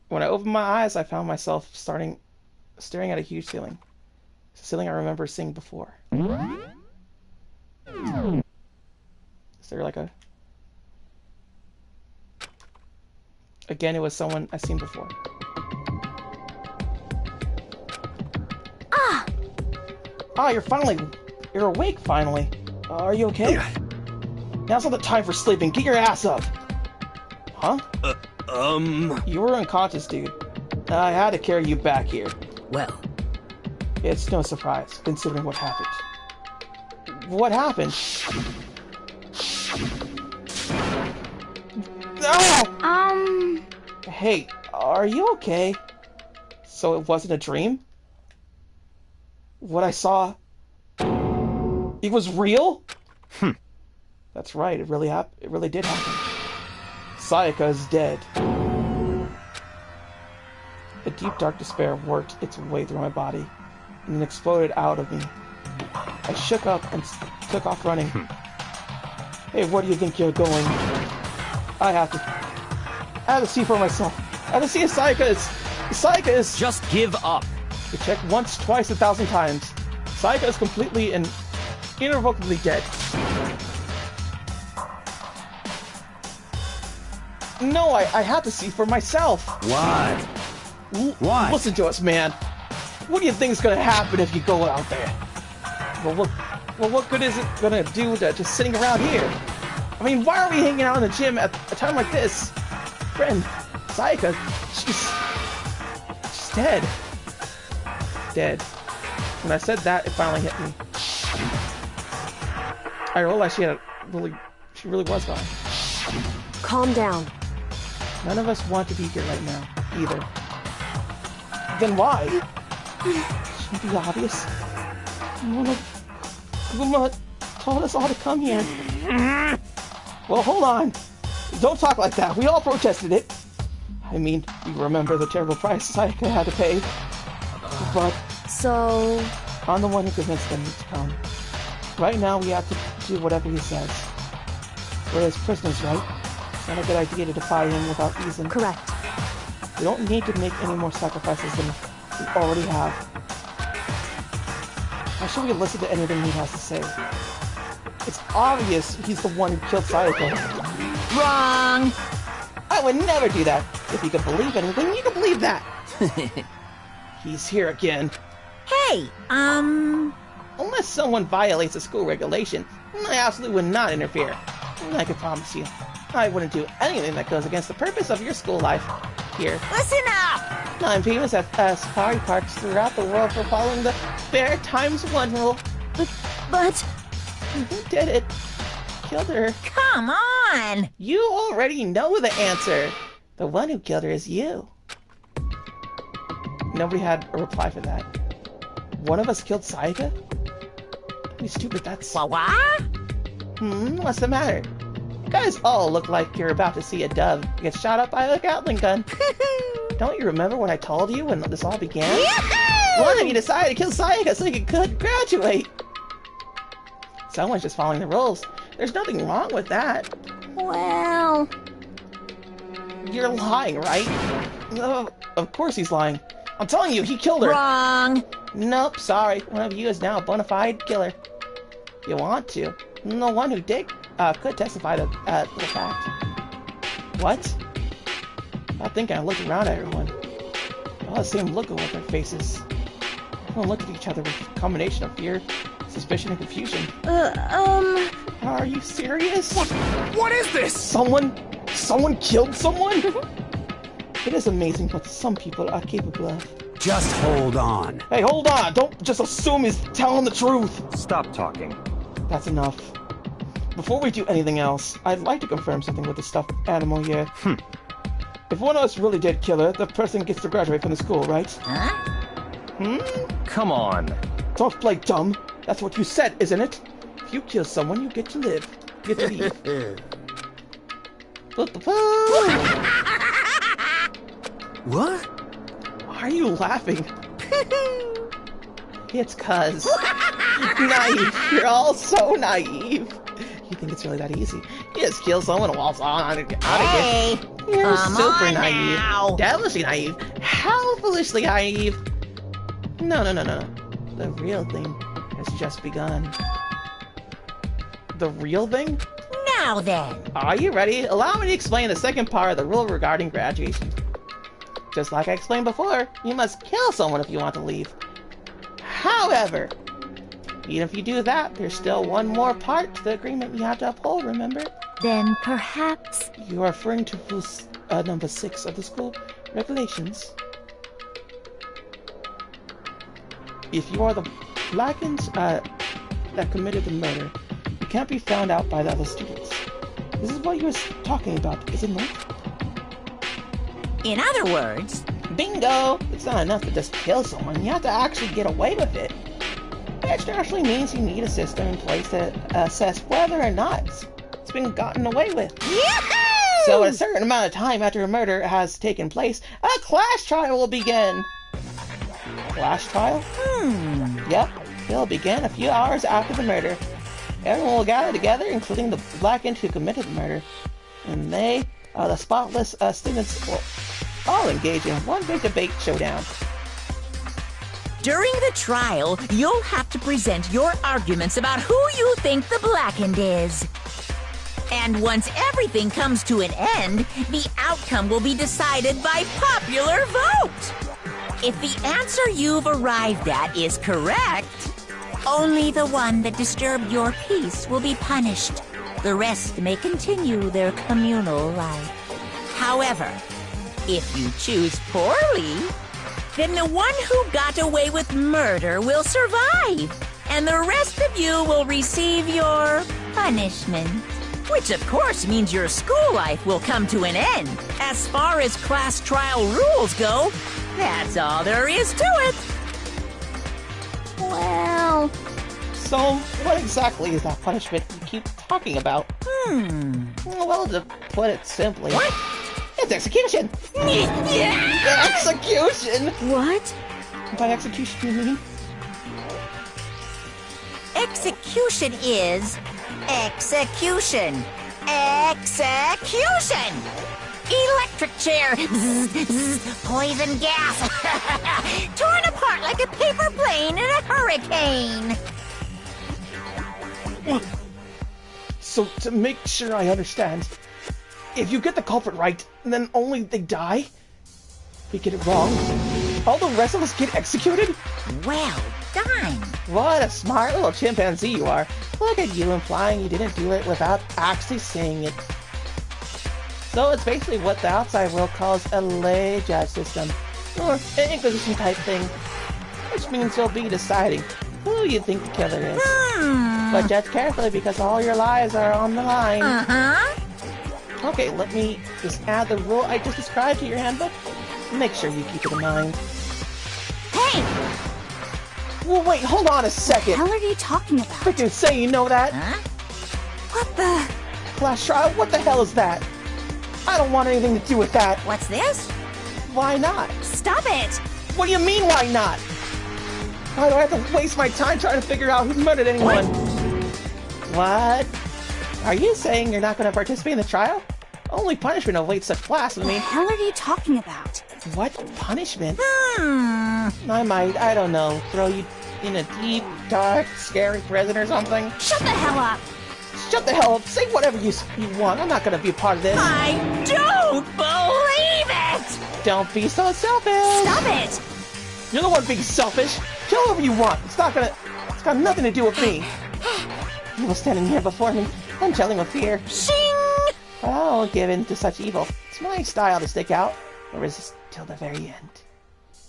When I opened my eyes, I found myself staring at a huge ceiling. It's a ceiling I remember seeing before. Is there like a... Again, it was someone I've seen before. Ah, you're awake finally. Are you okay? Now's not the time for sleeping. Get your ass up. Huh? You were unconscious, dude. I had to carry you back here. Well, it's no surprise, considering what happened. What happened? Ah! Hey, are you okay? So it wasn't a dream? What I saw... It was real? That's right, it really did happen. Sayaka is dead. A deep, dark despair worked its way through my body, and then exploded out of me. I shook up and took off running. Hey, where do you think you're going? I have to see for myself. I have to see if Sayaka is... Just give up. You check once, twice, 1,000 times. Sayaka is completely and irrevocably dead. No, I have to see for myself. What? What? Listen to us, man. What do you think is gonna happen if you go out there? Well, what good is it gonna do to just sitting around here? I mean, why are we hanging out in the gym at a time like this? Friend, Sayaka, she's dead. Dead. When I said that, it finally hit me. I realized she really was gone. Calm down. None of us want to be here right now, either. Then why? Shouldn't it be obvious? Kuma told us all to come here. Well, hold on. Don't talk like that. We all protested it. I mean, you remember the terrible price Sayaka had to pay. But... So... I'm the one who convinced them to come. Right now, we have to do whatever he says. We're his prisoners, right? It's not a good idea to defy him without reason. Correct. We don't need to make any more sacrifices than we already have. Why should we listen to anything he has to say? It's obvious he's the one who killed Sayaka. wrong! I would never do that. If you could believe anything, you could believe that. He's here again. Hey, Unless someone violates a school regulation, I absolutely would not interfere. I can promise you, I wouldn't do anything that goes against the purpose of your school life here. listen up! I'm famous at safari parks throughout the world for following the Fair Times One rule. But... Who did it? Killed her. Come on! You already know the answer. The one who killed her is you. Nobody had a reply for that. One of us killed Sayaka? You stupid, that's... What? What's the matter? You guys all look like you're about to see a dove get shot up by a Gatling gun. Don't you remember when I told you when this all began? One of you decided to kill Sayaka so you could graduate. Someone's just following the rules. There's nothing wrong with that. Well... You're lying, right? No, of course he's lying. I'm telling you, he killed her. Wrong! Nope, sorry. One of you is now a bona fide killer. You want to. The one who did could testify to the fact. What? I think I looked around at everyone. They all had the same look on their faces. Everyone looked at each other with a combination of fear, suspicion, and confusion. Are you serious? What is this? Someone killed someone? It is amazing what some people are capable of. Just hold on. Hey, hold on! Don't just assume he's telling the truth! Stop talking. That's enough. Before we do anything else, I'd like to confirm something with the stuffed animal here. If one of us really did kill her, the person gets to graduate from the school, right? Huh? Come on. Don't play dumb. That's what you said, isn't it? If you kill someone, you get to live. You get to leave. What? Why are you laughing? It's cuz. Naive. You're all so naive. You think it's really that easy. You just kill someone while on it. Hey, You're come super on naive. now. Devilishly naive. How foolishly naive. No. The real thing has just begun. The real thing? Now then. Are you ready? Allow me to explain the second part of the rule regarding graduation. Just like I explained before, you must kill someone if you want to leave. However, even if you do that, there's still one more part to the agreement you have to uphold, remember? Then perhaps... You are referring to rule number 6 of the school regulations. If you are the Blackens that committed the murder, you can't be found out by the other students. This is what you were talking about, isn't it? In other words, Bingo! It's not enough to just kill someone, you have to actually get away with it. Which actually means you need a system in place to assess whether or not it's been gotten away with. yahoo! So at a certain amount of time after a murder has taken place, a class trial will begin. Class trial? Yep, it'll begin a few hours after the murder. Everyone will gather together, including the Blackened who committed the murder. And they, the spotless students, will all engage in one big debate showdown. During the trial, you'll have to present your arguments about who you think the Blackened is. And once everything comes to an end, the outcome will be decided by popular vote. If the answer you've arrived at is correct, only the one that disturbed your peace will be punished. The rest may continue their communal life. However, if you choose poorly, then the one who got away with murder will survive, and the rest of you will receive your punishment. Which of course means your school life will come to an end. As far as class trial rules go, that's all there is to it. Well... So, what exactly is that punishment you keep talking about? Well, to put it simply... What? It's execution! Execution! What? By execution, you mean? Execution is execution. Execution! Electric chair. Zzz, zzz, poison gas. Torn apart like a paper plane in a hurricane. So, to make sure I understand, if you get the culprit right, then only they die? If you get it wrong, all the rest of us get executed? Well done. What a smart little chimpanzee you are. Look at you implying you didn't do it without actually saying it. So it's basically what the outside world calls a lay judge system, or an inquisition type thing, which means you'll be deciding who you think the killer is. But judge carefully because all your lives are on the line. Okay, let me just add the rule I just described to your handbook. Make sure you keep it in mind. Hey! Well, wait, hold on a second. What the hell are you talking about? Freaking say you know that. Huh? What the... Class trial? What the hell is that? I don't want anything to do with that. What's this? Why not? Stop it! What do you mean, why not? Why do I have to waste my time trying to figure out who murdered anyone? What? Are you saying you're not going to participate in the trial? Only punishment awaits such blasphemy. What the hell are you talking about? What punishment? I might, I don't know, throw you in a deep, dark, scary prison or something. Shut the hell up! Shut the hell up, say whatever you want, I'm not going to be a part of this. I don't believe it! Don't be so selfish! Stop it! You're the one being selfish! Kill whoever you want, it's got nothing to do with me. You were standing here before me, untelling with fear. Shing! But I won't give in to such evil. It's my style to stick out, or resist till the very end.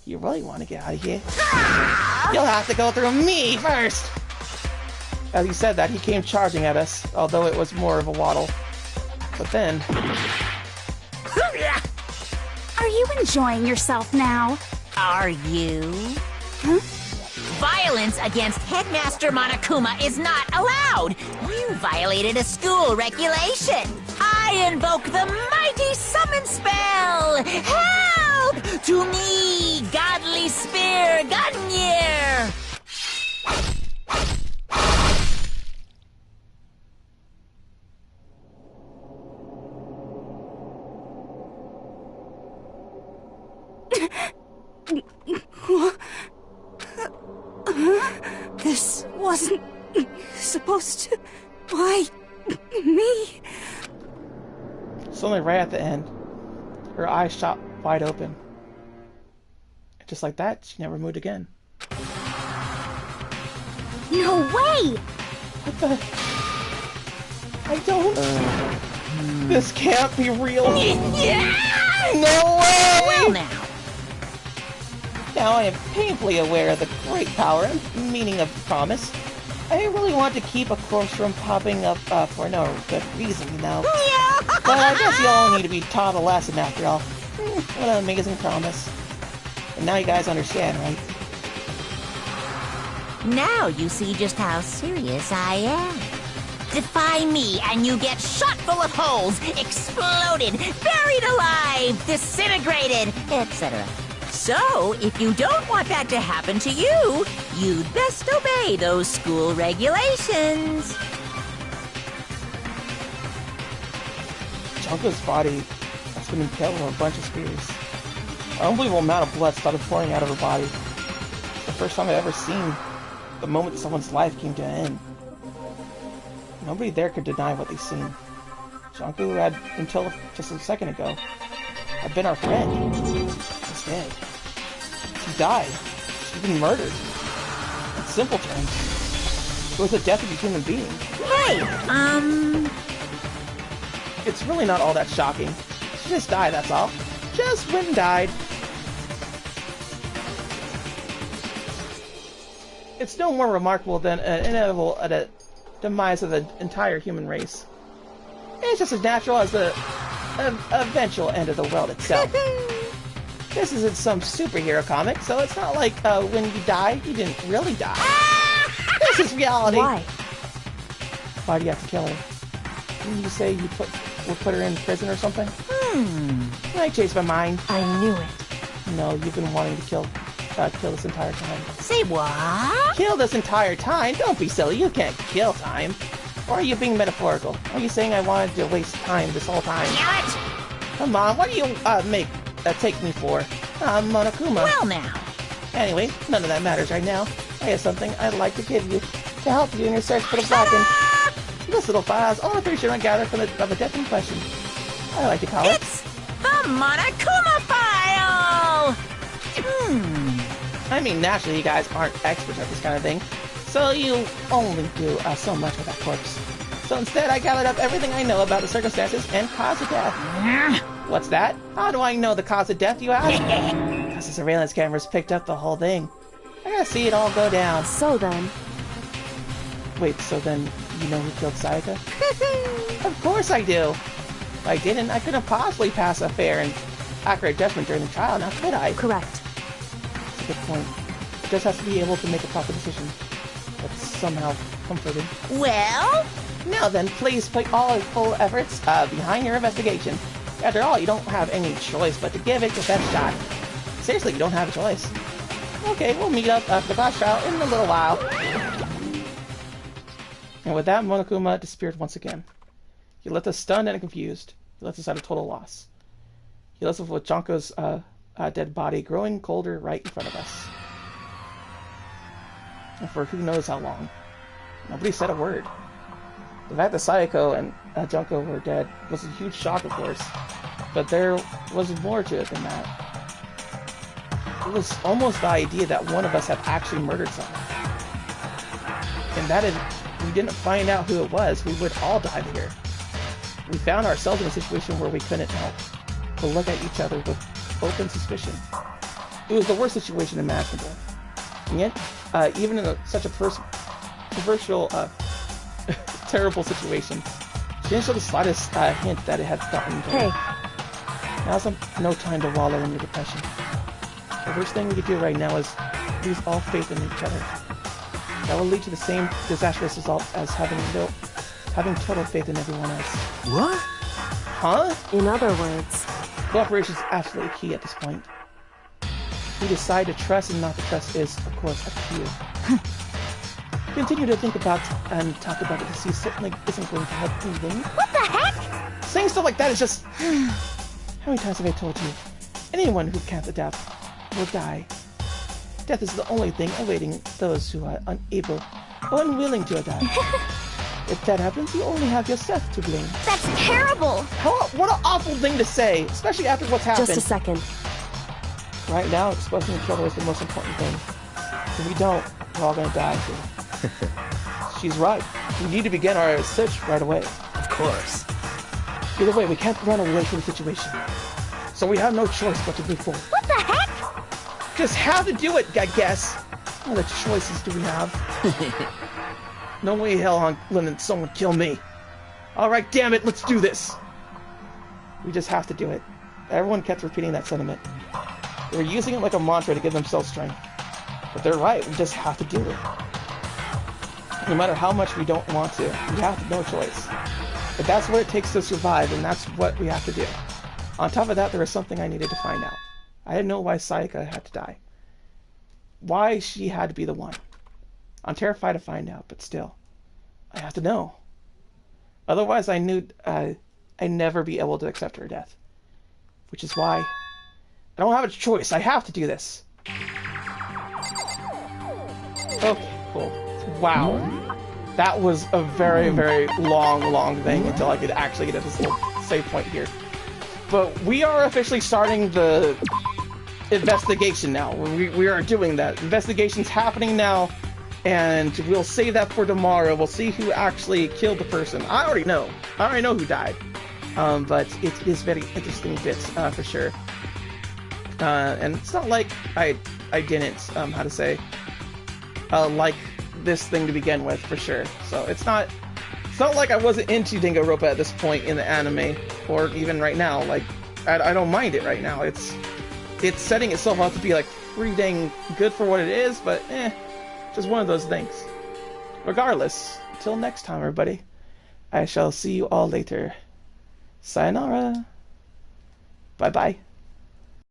You really want to get out of here? You'll have to go through me first! As he said that, he came charging at us, although it was more of a waddle. But then... Are you enjoying yourself now? Are you? Huh? Violence against Headmaster Monokuma is not allowed! You violated a school regulation! I invoke the mighty summon spell! Help! To me, godly spear Gunyear! This wasn't supposed to... Why me? Suddenly, right at the end, her eyes shot wide open. And just like that, she never moved again. No way! What the... I don't... This can't be real. No way! Well now. Now I am painfully aware of the great power and meaning of the promise. I really want to keep a corpse from popping up for no good reason, you know. But I guess you all need to be taught a lesson after all. What an amazing promise. And now you guys understand, right? Now you see just how serious I am. Defy me and you get shot full of holes, exploded, buried alive, disintegrated, etc. So, if you don't want that to happen to you, you'd best obey those school regulations. Junko's body has been impaled with a bunch of spears. An unbelievable amount of blood started pouring out of her body. It's the first time I've ever seen the moment someone's life came to an end. Nobody there could deny what they've seen. Junko had, until just a second ago, had been our friend. She's dead. She died. She's been murdered. In simple terms, it was the death of a human being. Hey, It's really not all that shocking. She just died, that's all. Just went and died. It's no more remarkable than an inevitable demise of the entire human race. It's just as natural as the eventual end of the world itself. This isn't some superhero comic, so it's not like when you die, you didn't really die. This is reality. Why? Why do you have to kill her? Didn't you say you would put her in prison or something? I changed my mind. I knew it. No, you've been wanting to kill this entire time. say what? Kill this entire time? Don't be silly, you can't kill time. Or are you being metaphorical? Are you saying I wanted to waste time this whole time? Damn it! Come on, what do you take me for? I'm Monokuma. Well now. Anyway, none of that matters right now. I have something I'd like to give you to help you in your search for the Blackened. This little file has all the information I gathered from the death in question. I like to call it. It's the Monokuma file! I mean, naturally, you guys aren't experts at this kind of thing, so you only do so much with that corpse. So instead, I gathered up everything I know about the circumstances and cause of death. What's that? How do I know the cause of death, you ask? Because the surveillance cameras picked up the whole thing. I gotta see it all go down. So then... Wait, so then you know who killed Sayaka? Of course I do! If I didn't, I couldn't possibly pass a fair and accurate judgment during the trial, now could I? Correct. That's a good point. It just has to be able to make a proper decision. That's somehow comforting. Well? Now then, please put all your full efforts behind your investigation. After all, you don't have any choice but to give it your best shot. Seriously, you don't have a choice. Okay, we'll meet up after the class trial in a little while. And with that, Monokuma disappeared once again. He left us stunned and confused. He left us at a total loss. He left us with Junko's dead body growing colder right in front of us. And for who knows how long. Nobody said a word. The fact that Sayako and Junko were dead was a huge shock, of course. But there was more to it than that. It was almost the idea that one of us had actually murdered someone. And that if we didn't find out who it was, we would all die here. We found ourselves in a situation where we couldn't help but look at each other with open suspicion. It was the worst situation imaginable. And yet, even in such a controversial, terrible situation, she didn't show the slightest hint that it had gotten to her. Hey. Now's no time to wallow in your depression. The worst thing we could do right now is lose all faith in each other. That will lead to the same disastrous result as having total faith in everyone else. What? Huh? In other words... Cooperation is absolutely key at this point. Who decide to trust and not to trust is, of course, up to you. Continue to think about and talk about it to see certainly isn't going to help anything. What the heck? Saying stuff like that is just... How many times have I told you? Anyone who can't adapt will die. Death is the only thing awaiting those who are unable or unwilling to adapt. If that happens, you only have yourself to blame. That's terrible! What an awful thing to say, especially after what's happened. Just a second. Right now, exposing each other is the most important thing. If we don't, we're all gonna die here. She's right. We need to begin our search right away. Of course. Either way, we can't run away from the situation. So we have no choice but to move forward. What the heck? Just have to do it, I guess. What other choices do we have? No way in hell I'm letting someone kill me. Alright, damn it, let's do this. We just have to do it. Everyone kept repeating that sentiment. They were using it like a mantra to give themselves strength. But they're right, we just have to do it. No matter how much we don't want to, we have no choice. But that's what it takes to survive, and that's what we have to do. On top of that, there was something I needed to find out. I didn't know why Sayaka had to die. Why she had to be the one. I'm terrified to find out, but still, I have to know. Otherwise, I knew I'd never be able to accept her death. Which is why I don't have a choice. I have to do this. Okay, cool. Wow. That was a very, very long thing until I could actually get to this little save point here. But we are officially starting the investigation now. We are doing that. Investigation's happening now, and we'll save that for tomorrow. We'll see who actually killed the person. I already know. I already know who died. But it is very interesting bits, for sure. And it's not like I didn't, how to say, like this thing to begin with, for sure. So it's not like I wasn't into Danganronpa at this point in the anime, or even right now. Like, I don't mind it right now. It's setting itself up to be like pretty dang good for what it is, but just one of those things. Regardless, until next time, everybody, I shall see you all later. Sayonara. Bye-bye.